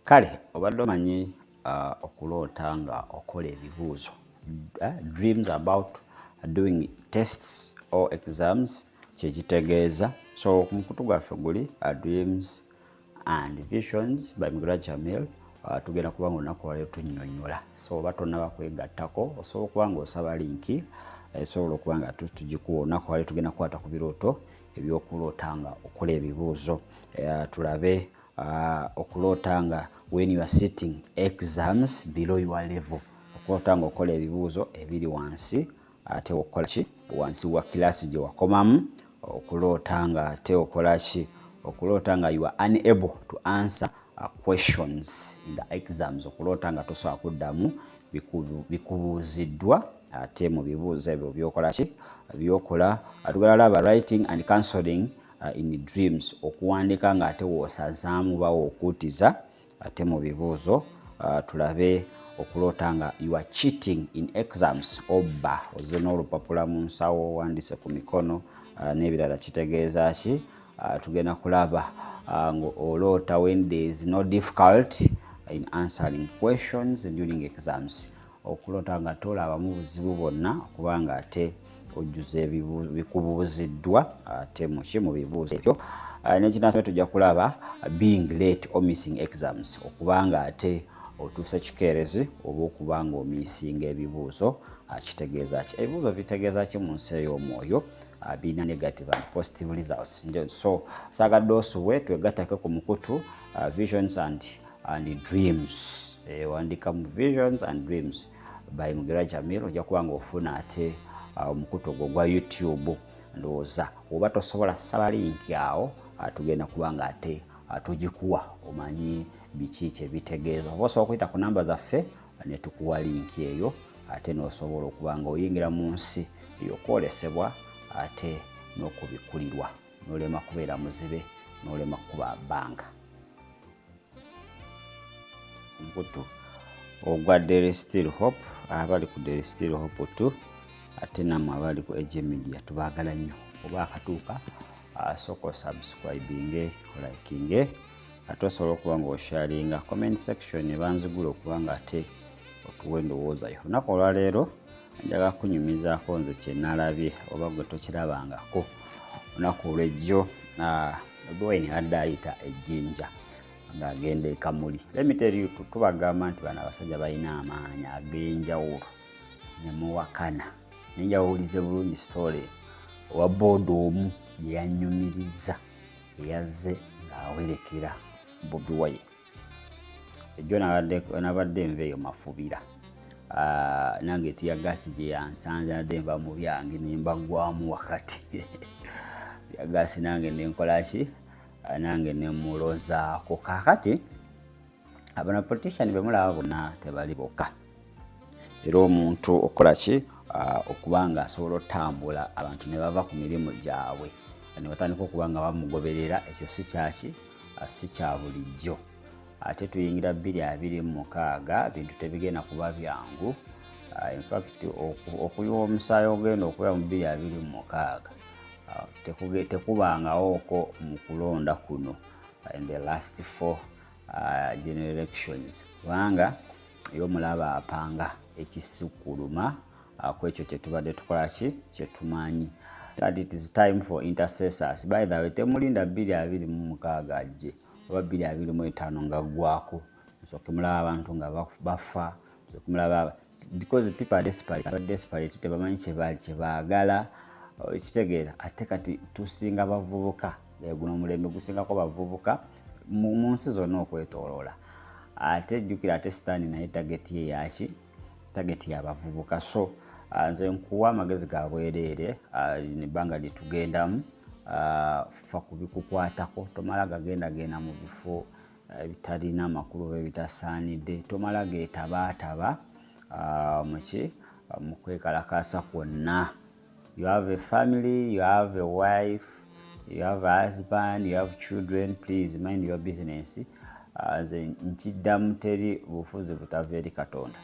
Kale obadde omanyi okuloota nga okola ebibuuzo, dreams about doing tests or exams kyekitegeeza. So ku mukutu gwaffe guli dreams and visions by Mugula Jamil. Tugenda kuba nga olunaku lwaleero tunnyonnyola, so oba tonnaba kwegattako osobola okuba ng'osaba linki esobola okuba nga tugikuwa. Olunaku lwaleero tugenda kukwata ku birooto ebyokuloota nga okola ebibuuzo. Tulabe okuloota nga when you are sitting exams below your level, okuloota nga okola ebibuuzo ebiri wansi ate okola ki wansi wa kilasi gye wakomamu. Okuloota nga ate okola ki, okuloota nga you are unable to answer questions in the exams, okuloota nga tosobola kuddamu bikubuuziddwa ate mu bibuuzo ebyo byokola ki byokola. Tugenda laba writing and counseling in dreams, okuwandiika nga ate woosazaamu ba wookutiza ate mu bibuuzo. Tulabe okuloota nga you are cheating in exams, obba ozze n'olupapula mu nsawo wandiise ku mikono n'ebirala kitegeeza ki. Tugenda kulaba ng'oloota when there is no difficulty in answering questions during exams, okuloota nga tolabamu buzibu bwonna okubanga ate ojjuza bikubuuziddwa ate mu bibuuzo ebyo. N'ekinasome tujja kulaba being late or missing exams, okubanga ate otuuse kikeerezi oba okuba nga omiisinga ebibuuzo. Kitegeeza ki? Ebibuuzo bitegeeza ki mu nsi ey'omwoyo? Birina negative and positive results. So saagadde osuwe twegattake ku mukutu visions and dreams. Wandiika mu visions and dreams by Mugula Jamil, ojja kuba nga ofuna ate omukutu ogwo gwa YouTube. Ndowooza oba tosobola saba linki awo, tugenda kuba nga ate tugikuwa omanyi biki kyebitegeeza. Oba osobola okuyita ku namba zaffe ne tukuwa linki eyo ate n'osobola okuba nga oyingira mu nsi ey'okwolesebwa ate n'okubikulirwa, n'olema kubeera muzibe, n'olema kuba bbanga. Omukutu ogwa Daily Still Hope, abali ku Daily Still Hope tu ate nammwe abali ku AJ Media tubaagala nnyo. Oba akatuuka sooka subscribinge, likinge ate osobola okuba nga osharinga comment section ebanzigula okuba nga ate otuwa endowooza yo. Olunaku olwaleero njagala kunyumizaako nze kye nalabye oba gwe tokirabangako. Olunaku olw'ejjo Dwayne adde ayita ejjinja ng'agenda e Kamuli. Let me tell you, tubagamba nti bano abasajja balina amaanyi ag'enjawulo ne muwakana. Nenjawulize bulungi story owa booda omu gye yannyumiriza eyazze ng'awerekera Bobi Wine. Ejjo nabadde nva eyo Mafubira. Nange tiyagasi gye yansanze nadde nva mu byange ne mbagwamu wakati. Tiyagasi nange ne nkola ki? Nange ne mulozaako. Kaakati abana politician be mulaba bonna tebali bokka. Era omuntu okola ki? Okuba nga asobola otambula abantu ne bava ku mirimu gyabwe ne batandika okuba nga bamugoberera, ekyo si kyaki? Si kya bulijjo. Ate tuyingira 2026, bintu tebigenda kuba byangu. In fact okuyiwa omusaayi ogenda okuba mu 2026 tekubangawooko mu kulonda kuno in the last 4 general elections, kubanga yo mulaba apanga ekisukkuluma ku ekyo kye tubadde tukola ki kye tumanyi. That it is time for intercessors. By the way, temulinda 2026 ajje oba 2025 nga ggwako nsooke mulaba abantu nga bafa, nsooke mulaba because people are desperate, tebamanyi kye baagala. Ekitegeera ate kati tusinga bavubuka, guno omulembe gusingako bavubuka mu nsi zonna okwetooloola. Ate jjukira ate sitaani naye tageti ye yaki? Tageti y'abavubuka. So nze nkuwa amagezi ga bwereere nebbanga lye tugendamu. Fa kubikukwatako, tomala gagenda mu bifo bitalina amakulu oba ebitasaanidde, tomala geetabaataba mu kwekalakaasa kwonna. You have a family, you have a wife, you have a husband, you have children, please mind your business. Nze nkiddamu teri bufuzi butava eri Katonda.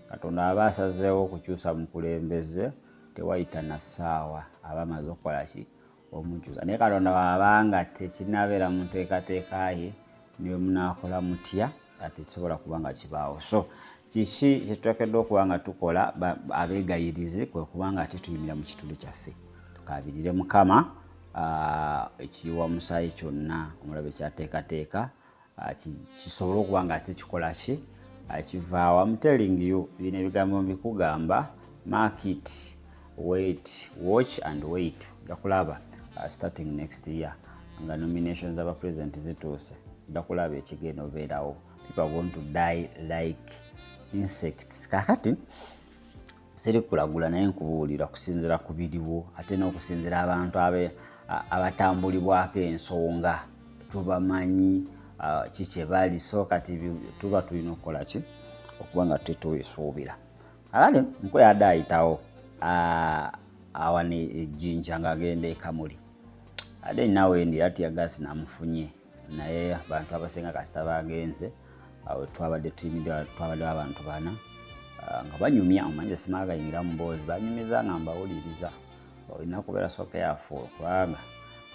Katonda aba asazeewo okukyusa mukulembeze, tewayita na ssaawa aba amaze okukola ki? Omukyusa. Naye Katonda bw'abanga tekinabeera mu nteekateeka ye, niwe munaakola mutya? ate kisobola kuba nga kibaawo. So kiki kyetutakedde okuba nga tukola abeegayirize kwe kubanga ate tuyimira mu kitundu kyaffe tukaabirire Mukama ekiyiwa musaayi kyonna omulabe kyateekateeka kisobole okuba nga ate kikola ki kivaawo. I'm telling you, bino ebigambo mbikugamba, mark it, wait, watch and wait. Ojja kulaba starting next year nga nominations aba president zituuse, ojja kulaba ekigenda obeerawo. People are going to die like insects. Kakati siri kulagula naye nkubuulira kusinziira ku biriwo ate n'okusinziira abantu abatambulibwako ensonga tubamanyi kiki bali. So kati tuba tulina okukola ki okuba nga tetwesuubira. Alale nkwe yadde ayitawo awana ejjinja ng'agenda e Kamuli. Ate naawe ndi ati yagasi namufunye naye abantu abasinga kasita bagenze awo twabadde abantu bana nga banyumya omanye simagayingira mu mboozi banyumiza nga mbawuliriza. Olina kubeera soka yafuula kubanga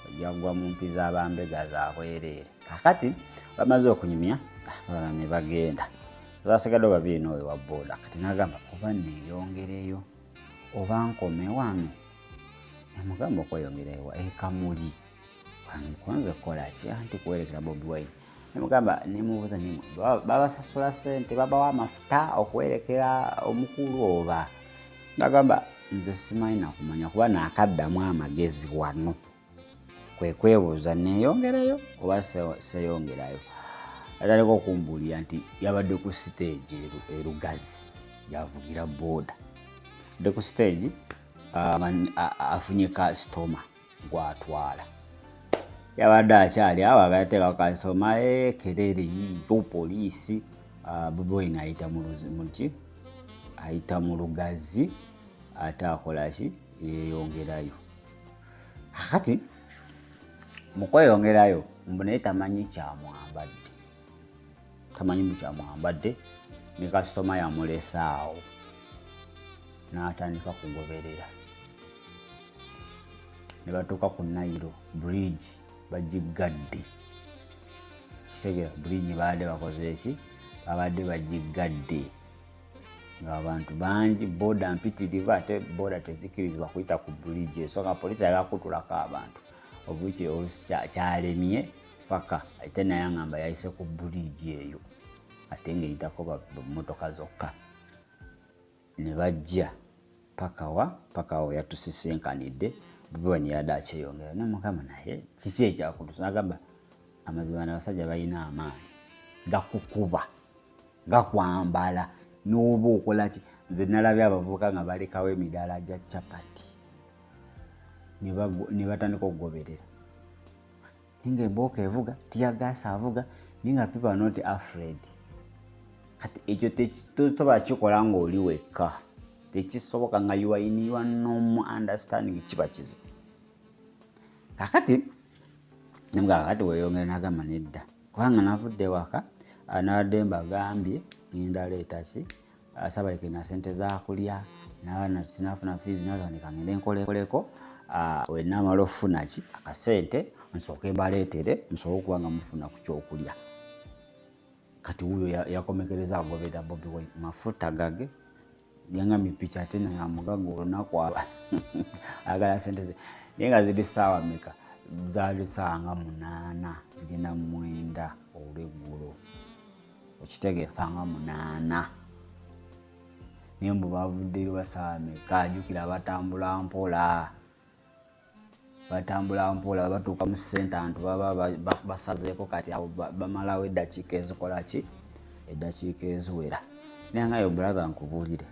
ojja kugwa mu mpi z'abambega zabwereere. Kakati bamaze okunyumya abalala ne bagenda. Basigadde babiri n'owe wa booda. Kati n'agamba oba neeyongereyo oba nkome wano. Namugamba okweyongerayo e Kamuli. Kwanza kukola ki anti kuwerekera Bobi Wine. Namugamba nemubuuza babasasula ssente babawa amafuta okuwerekera omukulu oba. Nagamba nze simanyi nakumanya kuba naakaddamu amagezi wano. Kwe kwebuuza neeyongerayo oba seyongerayo. Ataliko okumbuulira nti yabadde ku stage erugazi yavugira booda. Adde ku stage afunye kasitoma gw'atwala. Yabadde akyali awo agateeka kasitoma kerere yiyo poliisi. Bobi Wine ayita mu lugazi ate akola ki yeeyongerayo. Kakati mu kweyongerayo mbu naye tamanyi kyamwambadde. Tamanyi mbu kyamwambadde ne kasitoma yamulesa awo n'atandika kugoberera. Ne batuuka ku Nairo bridge bagigadde. Kitegeera bridge baadde bakoze eki babadde bagigadde ng'abantu bangi booda mpitirivu ate booda tezikirizibwa kuyita ku bridge. So nga poliisi yali akutulako abantu obuki kyalemye paka ate naye ngamba yayise ku bridge eyo ate ng'eyitako mmotoka zokka. Ne bajja paka awo yatusisinkanidde. Bobi Wine yadde akyeyongera. Namugamba naye kiki ekyakutuusa? Nagamba amazima abasajja balina amaanyi gakukuba gakwambala n'oba okola ki. Nze nalabye abavubuka nga balekawo emidaala gya capati ne batandika okugoberera. Ninga embooka evuga tiyagaasa avuga ninga people are not afraid. Kati ekyo tekisobola kikola ng'oli wekka. Tekisoboka nga you are in your normal understanding kiba kizibu. Kakati nemugamba kati weeyongere. Nagamba nedda kubanga navudde waka nabadde mbagambye ngenda leeta ki Saabaleke na sente zaakulya n'abaana sinafuna fees n'abanika ngende nkolekoleko wenamala okufuna ki akasente nsooke mbaleetere musobole okuba nga mufuna ku kyokulya. Kati wuyo yakomekereza agoberera Bobi Wine mafuta gage yangambye picha ate namugaga olunaku agala sente ze naye nga ziri ssaawa mmeka? Zaali ssaawa nga 8 zigenda 9 olweggulo. Okitegeera ssaawa nga 8 naye mbu bavuddeyo basaawa mmeka? Ajjukira abatambula mpola batuuka mu ssente abantu baba basazeeko kati abo bamalawo eddakiika ezikola ki eddakiika eziwera. Naye nga yo brother nkubuulire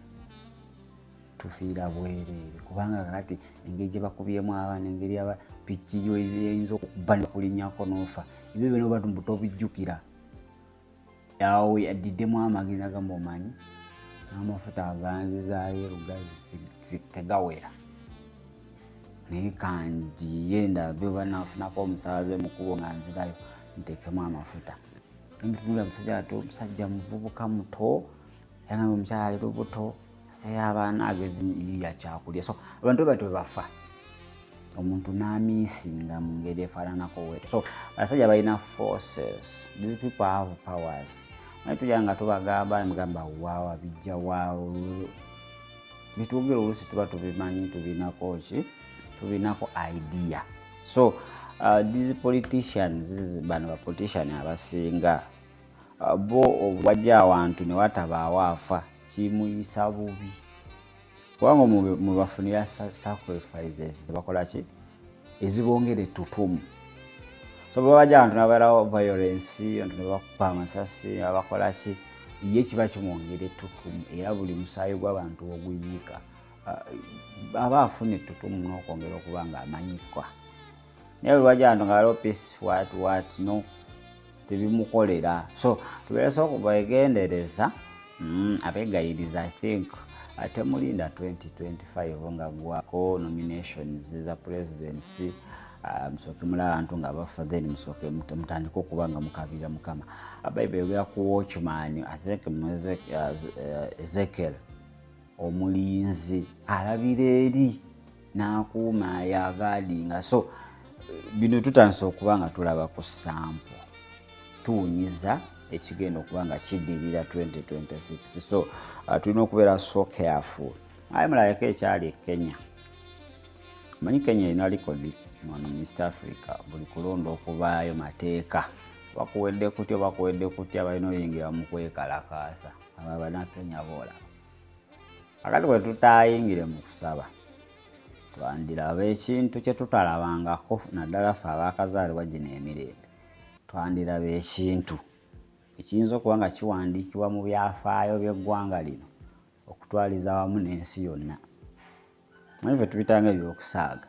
tufiira bwereere kubanga kati engeri gye bakubyemu abaana engeri piki yo eyinza okuba ne kulinnyako n'ofa. Ebyo byonna oba tobijjukira. Awo yaddiddemu amagezi agamba omanyi n'amafuta aganzizaayo erugazi tegawera. Naye kandi yenda byoba nafunako omusaaze mukubo nga nzirayo nteekemu amafuta. Ntutunula musajja muvubuka muto yangamba omukyala ali lubuto abaana agezi yakyakulya. So abantu bwe bafa omuntu n'amiisinga mu ngeri efaananako wera. So abasajja balina forces. These people have powers. tujanga tubagamba mugamba waawa bijja waawo bitugera olusi tuba tubimanyi tubinako idea. So these politicians bano ba politician abasinga bo wajja awantu ne watabaawo afa kimuyisa bubi kubanga mu bafunira sacrifices bakola ki ezibongere tutumu. So bwajja abantu nabalawo violence abantu ne bakupa amasasi abakola ki ye kiba kimwongere tutumu era buli musaayi gw'abantu oguyika aba afune tutumu n'okwongera okuba nga amanyikwa. Naye bwajja abantu nga baliwo peace what no tebimukolera. So tubeera okubegendereza abegayiriza I think temulinda 2025 nga gwako nominations za presidency musoke mulaba abantu nga bafa then musoke mutandika okuba nga mukabira mukama. Bible yogera ku watchman I think Ezekiel omulinzi alabira eri n'akuuma yagadinga. So bino tutandise okuba nga tulaba ku sample tuwunyiza ekigenda okuba nga kiddirira 2026. So tulina okubeera so careful. Aye mulabeko ekyali Kenya. Manyi Kenya erina likodi mu East Africa buli kulonda okubaayo mateeka. Bakuwedde kutya balina oyingira mu kwekalakaasa aba bannakenya boola. Akati bwe tutayingire mu kusaba twandiraba ekintu kye tutalabangako naddala ffe abaakazaalibwa gino emirembe. Twandiraba ekintu ekiyinza okuba nga kiwandiikibwa mu byafaayo by'eggwanga lino okutwaliza wamu n'ensi yonna. Manyi ffe tubitanga ebyokusaaga.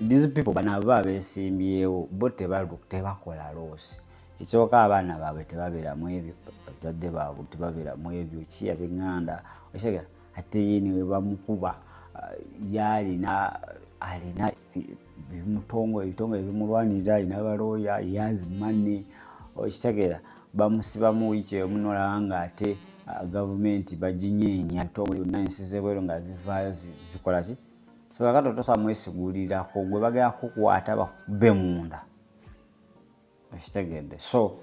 These people banabo abeesimbyewo bo tebakola loosi. Ekyoka abaana baabwe tebabeeramu ebyo, bazadde baabwe tebabeeramu ebyo kiya benganda okitegeera ate ye ne bamukuba alina ebitongole ebimulwanirira alina balooya has money okitegeera bamusibamu wiiki emu n'olaba nga ate gavumenti baginyeenya ebitongole byonna ensi z'ebweru nga zivaayo zikola ki. So kakati tosobola mwesigulirako gwe bagera kukwata bakube munda okitegedde. So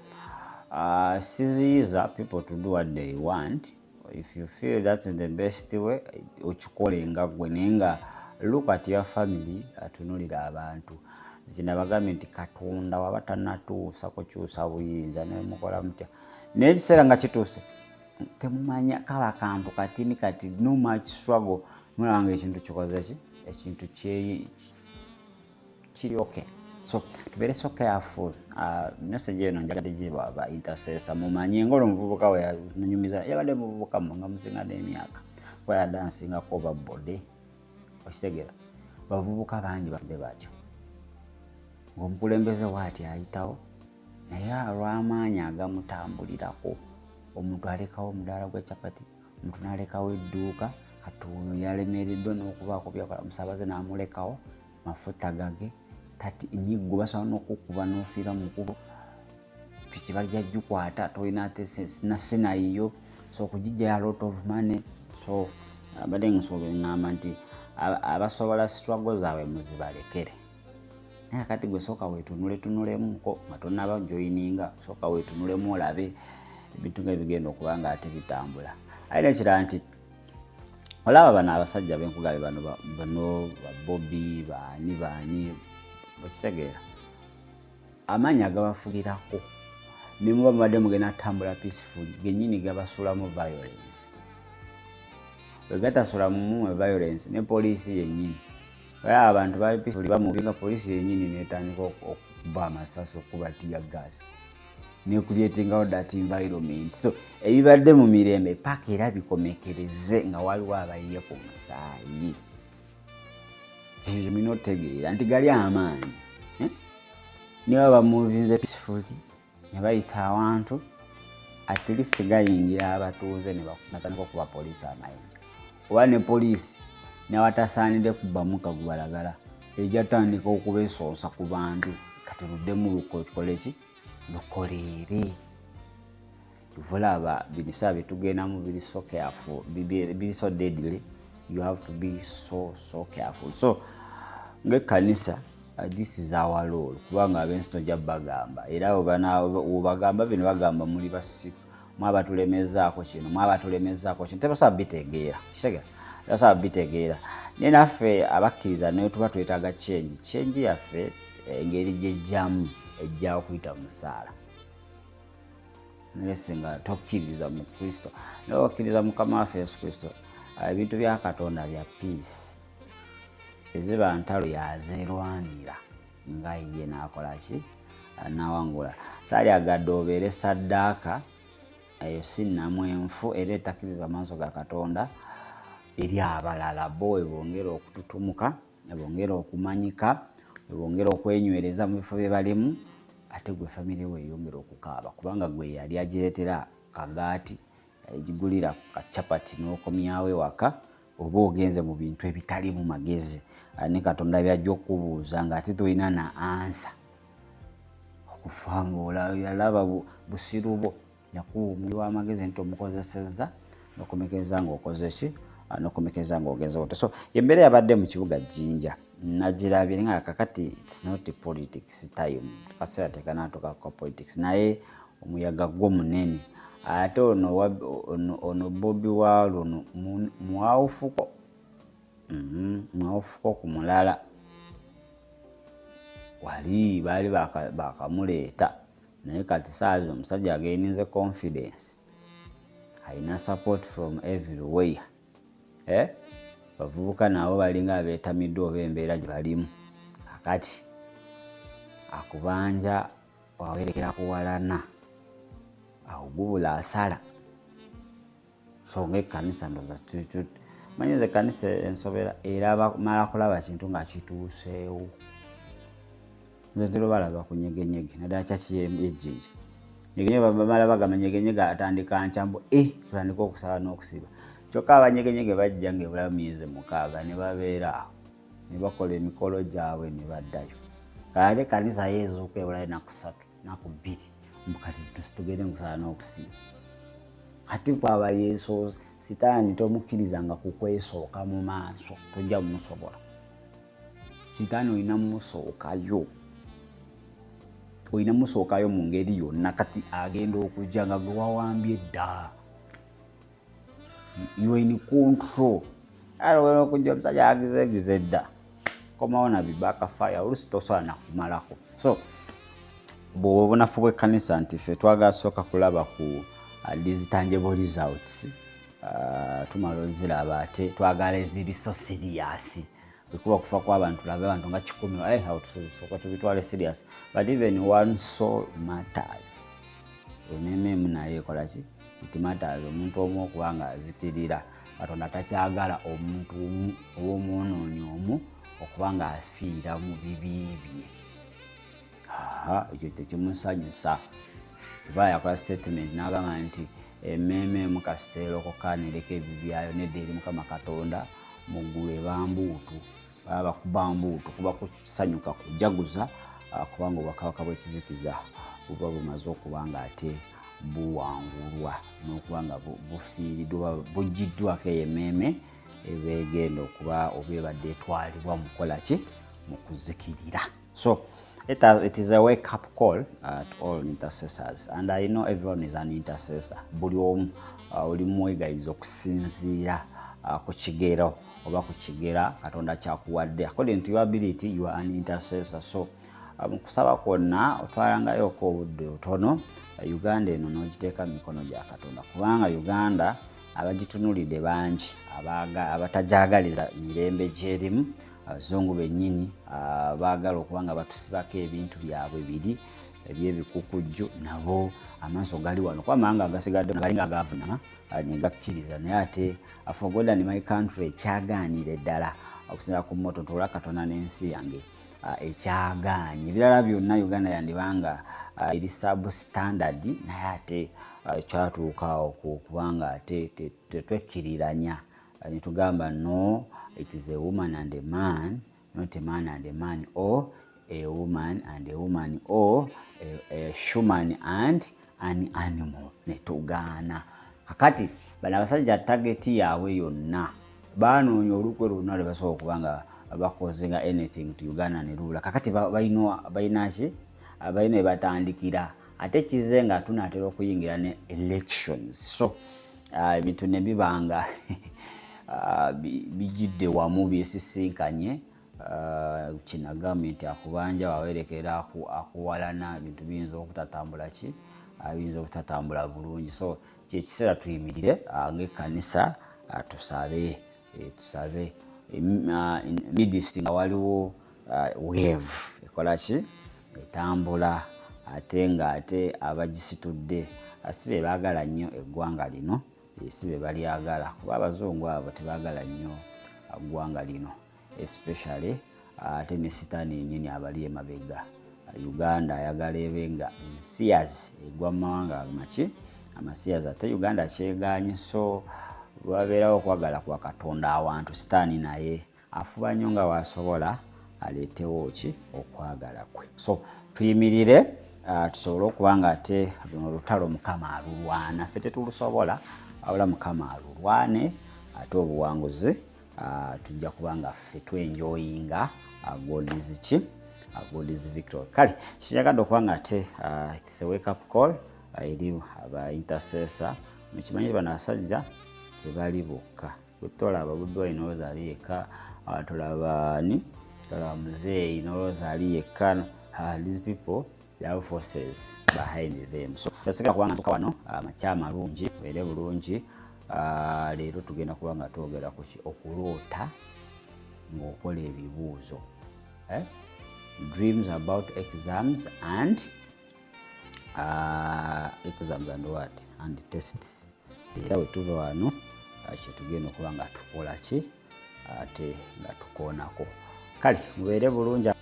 siziyiza people to do what they want. If you feel that's the best way okikole nga gwe naye nga look at your family atunulira abantu. Zina bagambe nti Katonda waba tannatuusa kukyusa buyinza ne mukola mutya naye ekiseera nga kituuse temumanya kaba kantu katini kati no much struggle mulanga ekintu kikoze ki ekintu kiri okay. So tubeere so careful. Message eno njagadde gibwa aba intercessor mumanye ngolo omuvubuka we yanyumiza yabadde muvubuka nga musinga n'emyaka we yadansinga ko babode okitegera bavubuka bangi badde batyo ng'omukulembeze waati ayitawo naye olw'amaanyi agamutambulirako omuntu alekawo omudaala gw'ekyapati omuntu n'alekawo edduuka katono yalemereddwa n'okubaako byakola musaabaze n'amulekawo mafuta gage tati emiggo basobola n'okukuba n'ofiira mu kkubo piki bajja gikwata tolina ate sinayiyo so okugijjayo a lot of money. So abadde nsobola ngamba nti abasobola struggle zaabwe muzibalekere naye akati gwe sooka weetunulemuko nga tonnaba joininga sooka weetunulemu olabe ebintu nga bigenda okuba nga ate bitambula. Ayina ekirala nti olaba bano abasajja b'enkugabe bano Bobby baani bakitegeera amaanyi agabafugirako ne muba mubadde mugenda tambula peaceful gennyini gabasuulamu violence. Bwe gatasula mu violence ne poliisi yennyini olaba abantu bali peaceful bamubinga poliisi yennyini neetandika okuba amasasi okuba tiya gas ne creatingawo that environment. So ebibadde mu mirembe paka era bikomekereze nga waliwo abayiye ku musaayi. Ekyo mulina otegeera nti gali amaanyi niwe bamuvinze peacefully ne bayita awantu at least gayingira abatuuze ne batandika okuba poliisi amayinja oba ne poliisi n'awatasaanidde kubbamu kagubalagala ejatandika okubeesoosa ku bantu katuruddemu lukoleki lukoleere. Vulaba binisa bitugendamu biri so careful biri so deadly. You have to be so careful. So ng'ekkanisa this is our role kubanga abensi tojja bagamba era obagamba bino bagamba muli basiku mwabatulemezaako kino mwabatulemezaako kino tebasobola bitegeera kitegeera tebasobola bitegeera naye naffe abakkiriza naye tuba twetaaga change yaffe engeri gyejjamu ejja okuyita musaala naye singa tokkiriza mu Kristo naye okkiriza Mukama waffe Yesu Kristo ebintu bya Katonda bya peace eziba ntalo yazeerwanira nga ye n'akola ki n'awangula saali agadde obeere saddaaka eyo sinnamu enfu era etakkirizibwa amaaso ga Katonda eri abalala bo ebongera okututumuka ebongera okumanyika ebongera okwenywereza mu bifo bye balimu ate gwe famire we eyongera okukaaba kubanga gwe yali agireetera kagaati egigulira kacapati n'okomyawe waka oba ogenze mu bintu ebitali mu magezi ne Katonda byajja okubuuza ng'ate tolina na ansa okufa ng'olaba busiru bwo yakuwumuli w'amagezi nti omukozesezza n'okumekeza ng'okoze ki n'okumekeza ng'ogenze wote so embeera yabadde mu kibuga Jinja nagirabye nga kakati it's not politics time kaseera tekanatuuka ku politics naye omuyaga gwo munene ate ono Bobi Wine ono mwawufuko ku mulala wali baali bakamuleeta naye kati saazi omusajja againinze confidence alina support from everywhere bavubuka nabo balinga abeetamiddwa oba embeera gye balimu akati akubanja wawerekera kuwalana awo gubula asala so ng'ekkanisa ndoza manyize ekkanisa ensobera era bamala kulaba kintu nga kituuseewo nzetero balaba ku nyegenyege naddala kyaki ejjinja nyegenyege bamala bagamba nyegenyege atandika nkyambo tutandika okusaba n'okusiba kyokka abanyegenyege bajja ng'ebulamu myezi 6 ne babeera awo ne bakola emikolo gyabwe ne baddayo ate ekkanisa yeezuuka ebulayo ennaku 3 ennaku 2 mukati tugende mukusaba n'okusiba kati kwaba yesu sitaani tomukkirizanga kukwesooka mu maaso tojja mumusobola sitaani olina musookayo mu ngeri yonna kati agenda okujja nga gwe wawambye dda you in control alowera okujja omusajja agizegize dda komawo na bibaka fire olusi tosobola nakumalako so bw'obunafu bw'ekkanisa nti ffe twagala sooka kulaba ku these tangible results tumala oziraba ate twagala eziri so serious bwekuba kufa kw'abantu tulabe abantu nga 10 tusooka tubitwale serious but even one soul matters emmeemu naye ekola ki it matters omuntu omu okuba nga azikirira Katonda takyagala omuntu ow'omwonoonyi omu okuba nga afiira mu bibi bye ekyo tekimusanyusa kuba yakola statement n'agamba nti emmeemu kasiteero kokanireka ebibyayo nedda eri Mukama Katonda muggulu ebambuutu baba bakuba mbuutu kuba kusanyuka kujaguza kubanga obwakabaka bw'ekizikiza buba bumaze okuba nga ate buwangulwa n'okuba nga bufiiriddwa buggiddwako emmeeme ebegenda okuba oba ebadde etwalibwa mu kukola ki mu kuzikirira so it is a wake up call to all intercessors and I know everyone is an intercessor buli omu oli mwegayiza okusinziira ku kigero oba ku kigera Katonda kyakuwadde according to your ability you are an intercessor so mu kusaba kwonna otwalangayoko obudde otono Uganda eno n'ogiteeka mu mikono gya Katonda kubanga Uganda abagitunulidde bangi abatajagaliza mirembe gyerimu abazungu bennyini baagala okuba nga batusibako ebintu byabwe biri ebyebikukujju nabo amaaso gali wano kuba amawanga agasigadde galinga agavunama ne gakkiriza naye ate forgotten in my country ekyagaanira ddala okusinziira ku mmoto ntola Katonda n'ensi yange ekyagaanye ebirala byonna Uganda yandibanga eri substandard naye ate kyatuuka okubanga ate tetwekkiriranya netugamba no it is a woman and a man not a man and a man or a woman and a woman or a human and an animal netugaana kakati bano abasajja target yaabwe yonna baanoonya olukwe lwonna lwe basobola okuba nga bakozinga anything to Uganda ne lula. Kakati balina ki? Balina batandikira. Ate kize nga tunatera okuyingira ne elections. So ebintu ne bibanga bijidde wamu byesisinkanye kina gavumenti akubanja wawerekera akuwalana ebintu biyinza okutatambula ki? Biyinza okutatambula bulungi. So kyekiseera tuyimirire ng'ekkanisa tusabe midist nga waliwo wave ekola ki? Etambula ate abagisitudde sibe baagala nnyo eggwanga lino, sibe balyagala kuba abazungu abo tebaagala nnyo eggwanga lino, especially ate ne sitaani yennyini abali emabega. Uganda ayagala ebe nga ensiyazi egwa mu mawanga maki? Amasiyazi. Ate Uganda kyegaanyi, so lwabeerawo okwagala kwa Katonda awantu, sitaani naye afuba nnyo nga wasobola aleetewo ki? Okwagala kwe. So tuyimirire tusobole okuba nga ate luno olutalo Mukama alulwana, ffe tetulusobola wabula Mukama alulwane, ate obuwanguzi tujja kuba nga ffe twenjoyinga God's ki? God's victory. Kale kinyagadde okuba nga ate it's a wake up call eri aba intercessor. Mukimanyi bano abasajja tebali bokka. Tolaba Bobi Wine n'olowooza ali yekka, tolaba muzeeyi n'olowooza ali yekka. These people, they have forces behind them. So yasigala kuba nga wano amakya malungi beere bulungi. Leero tugenda kuba nga twogera ku ki? Okuloota ng'okola ebibuuzo. Dreams about exams and what? And tests. Era bwe tuva wano kye tugenda okuba nga tukola ki? Ate nga tukoonako. Kale mubeere bulungi.